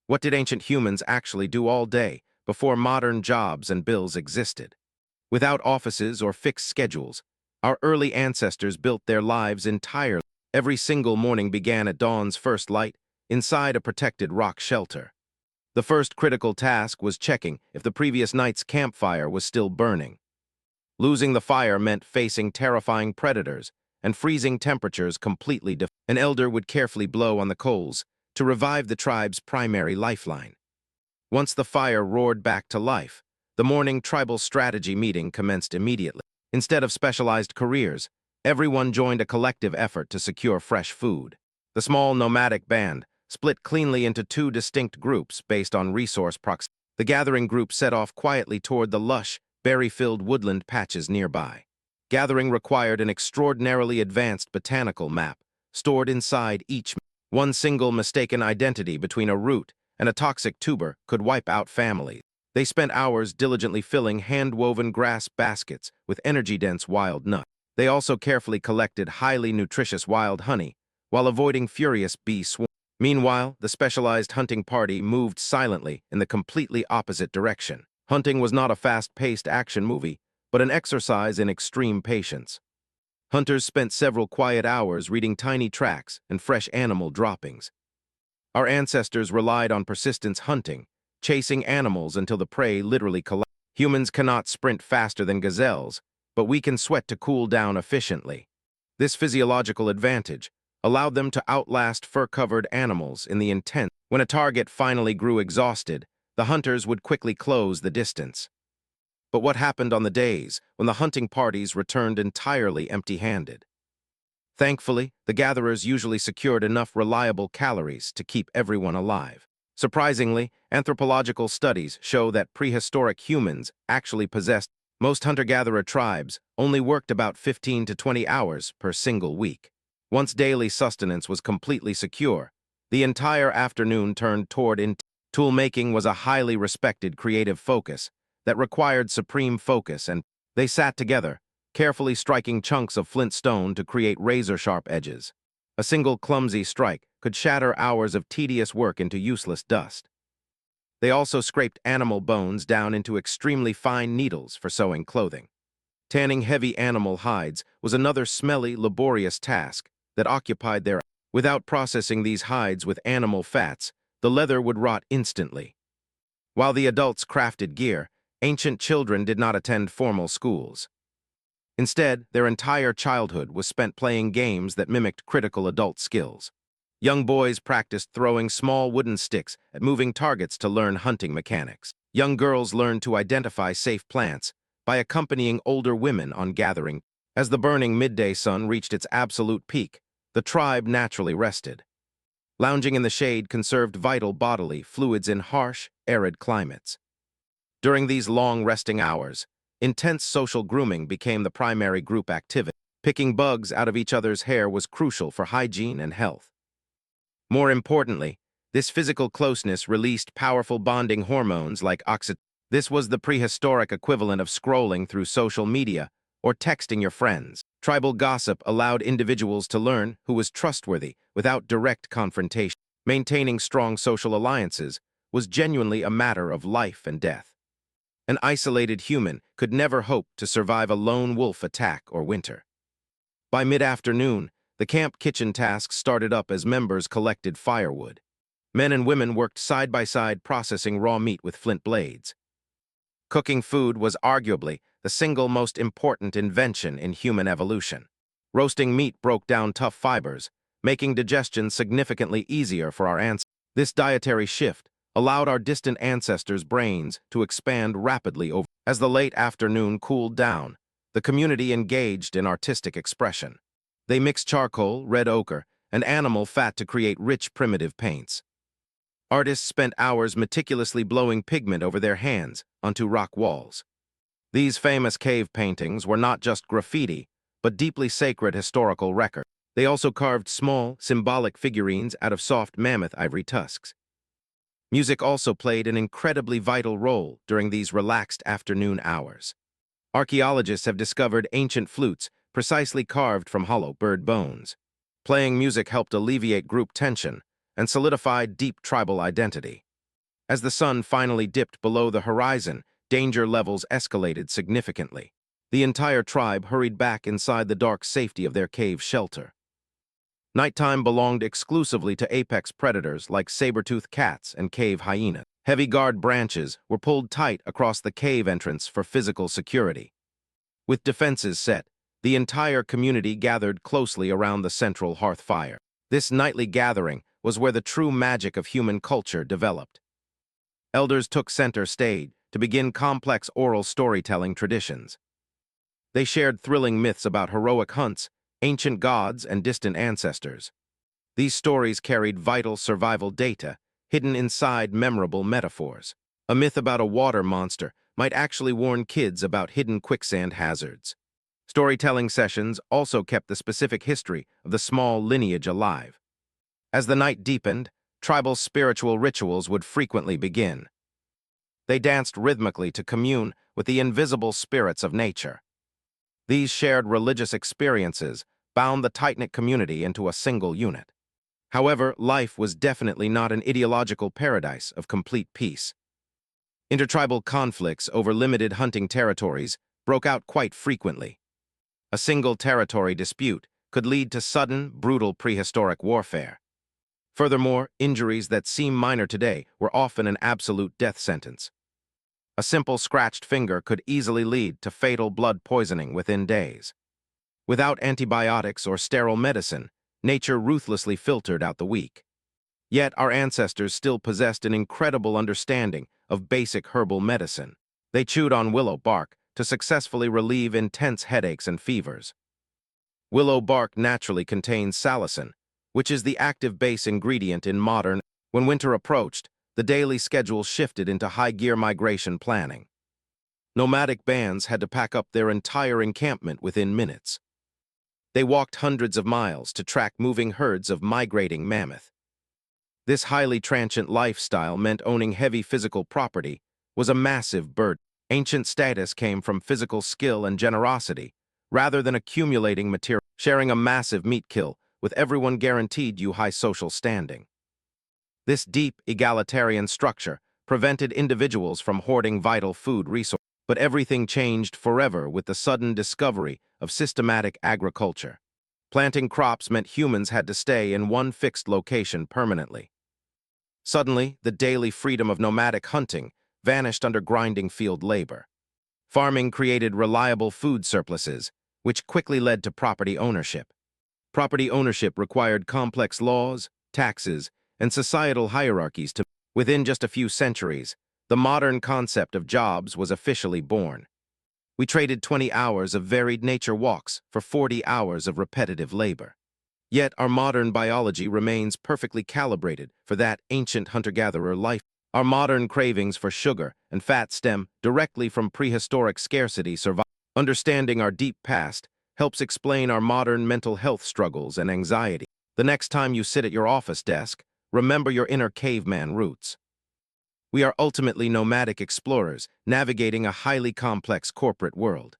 What did ancient humans actually do all day before modern jobs and bills existed? Without offices or fixed schedules, our early ancestors built their lives entirely. Every single morning began at dawn's first light, inside a protected rock shelter. The first critical task was checking if the previous night's campfire was still burning. Losing the fire meant facing terrifying predators and freezing temperatures completely. An elder would carefully blow on the coals to revive the tribe's primary lifeline. Once the fire roared back to life, the morning tribal strategy meeting commenced immediately. Instead of specialized careers, everyone joined a collective effort to secure fresh food. The small nomadic band split cleanly into two distinct groups based on resource proximity. The gathering group set off quietly toward the lush, berry-filled woodland patches nearby. Gathering required an extraordinarily advanced botanical map, stored inside each. One single mistaken identity between a root and a toxic tuber could wipe out families. They spent hours diligently filling hand-woven grass baskets with energy-dense wild nuts. They also carefully collected highly nutritious wild honey while avoiding furious bee swarms. Meanwhile, the specialized hunting party moved silently in the completely opposite direction. Hunting was not a fast-paced action movie, but an exercise in extreme patience. Hunters spent several quiet hours reading tiny tracks and fresh animal droppings. Our ancestors relied on persistence hunting, chasing animals until the prey literally collapsed. Humans cannot sprint faster than gazelles, but we can sweat to cool down efficiently. This physiological advantage allowed them to outlast fur-covered animals in the intense. When a target finally grew exhausted, the hunters would quickly close the distance. But what happened on the days when the hunting parties returned entirely empty-handed? Thankfully, the gatherers usually secured enough reliable calories to keep everyone alive. Surprisingly, anthropological studies show that prehistoric humans actually possessed. Most hunter-gatherer tribes only worked about 15 to 20 hours per single week. Once daily sustenance was completely secure, the entire afternoon turned toward tool-making was a highly respected creative focus that required supreme focus, and they sat together, carefully striking chunks of flint stone to create razor-sharp edges. A single clumsy strike could shatter hours of tedious work into useless dust. They also scraped animal bones down into extremely fine needles for sewing clothing. Tanning heavy animal hides was another smelly, laborious task that occupied their. Without processing these hides with animal fats, the leather would rot instantly. While the adults crafted gear, ancient children did not attend formal schools. Instead, their entire childhood was spent playing games that mimicked critical adult skills. Young boys practiced throwing small wooden sticks at moving targets to learn hunting mechanics. Young girls learned to identify safe plants by accompanying older women on gathering. As the burning midday sun reached its absolute peak, the tribe naturally rested. Lounging in the shade conserved vital bodily fluids in harsh, arid climates. During these long resting hours, intense social grooming became the primary group activity. Picking bugs out of each other's hair was crucial for hygiene and health. More importantly, this physical closeness released powerful bonding hormones like oxytocin. This was the prehistoric equivalent of scrolling through social media or texting your friends. Tribal gossip allowed individuals to learn who was trustworthy without direct confrontation. Maintaining strong social alliances was genuinely a matter of life and death. An isolated human could never hope to survive a lone wolf attack or winter. By mid-afternoon, the camp kitchen tasks started up as members collected firewood. Men and women worked side by side processing raw meat with flint blades. Cooking food was arguably the single most important invention in human evolution. Roasting meat broke down tough fibers, making digestion significantly easier for our ancestors. This dietary shift allowed our distant ancestors' brains to expand rapidly over. As the late afternoon cooled down, the community engaged in artistic expression. They mixed charcoal, red ochre, and animal fat to create rich primitive paints. Artists spent hours meticulously blowing pigment over their hands onto rock walls. These famous cave paintings were not just graffiti, but deeply sacred historical records. They also carved small, symbolic figurines out of soft mammoth ivory tusks. Music also played an incredibly vital role during these relaxed afternoon hours. Archaeologists have discovered ancient flutes precisely carved from hollow bird bones. Playing music helped alleviate group tension and solidified deep tribal identity. As the sun finally dipped below the horizon, danger levels escalated significantly. The entire tribe hurried back inside the dark safety of their cave shelter. Nighttime belonged exclusively to apex predators like saber-toothed cats and cave hyenas. Heavy guard branches were pulled tight across the cave entrance for physical security. With defenses set, the entire community gathered closely around the central hearth fire. This nightly gathering was where the true magic of human culture developed. Elders took center stage to begin complex oral storytelling traditions. They shared thrilling myths about heroic hunts, ancient gods, and distant ancestors. These stories carried vital survival data, hidden inside memorable metaphors. A myth about a water monster might actually warn kids about hidden quicksand hazards. Storytelling sessions also kept the specific history of the small lineage alive. As the night deepened, tribal spiritual rituals would frequently begin. They danced rhythmically to commune with the invisible spirits of nature. These shared religious experiences bound the tight-knit community into a single unit. However, life was definitely not an ideological paradise of complete peace. Intertribal conflicts over limited hunting territories broke out quite frequently. A single territory dispute could lead to sudden, brutal prehistoric warfare. Furthermore, injuries that seem minor today were often an absolute death sentence. A simple scratched finger could easily lead to fatal blood poisoning within days. Without antibiotics or sterile medicine, nature ruthlessly filtered out the weak. Yet our ancestors still possessed an incredible understanding of basic herbal medicine. They chewed on willow bark to successfully relieve intense headaches and fevers. Willow bark naturally contains salicin, which is the active base ingredient in modern. When winter approached, the daily schedule shifted into high-gear migration planning. Nomadic bands had to pack up their entire encampment within minutes. They walked hundreds of miles to track moving herds of migrating mammoth. This highly transient lifestyle meant owning heavy physical property was a massive burden. Ancient status came from physical skill and generosity, rather than accumulating material. Sharing a massive meat kill with everyone guaranteed you high social standing. This deep, egalitarian structure prevented individuals from hoarding vital food resources. But everything changed forever with the sudden discovery of systematic agriculture. Planting crops meant humans had to stay in one fixed location permanently. Suddenly, the daily freedom of nomadic hunting vanished under grinding field labor. Farming created reliable food surpluses, which quickly led to property ownership. Property ownership required complex laws, taxes, and societal hierarchies to. Within just a few centuries, the modern concept of jobs was officially born. We traded 20 hours of varied nature walks for 40 hours of repetitive labor. Yet our modern biology remains perfectly calibrated for that ancient hunter-gatherer life. Our modern cravings for sugar and fat stem directly from prehistoric scarcity survival. Understanding our deep past helps explain our modern mental health struggles and anxiety. The next time you sit at your office desk, remember your inner caveman roots. We are ultimately nomadic explorers navigating a highly complex corporate world.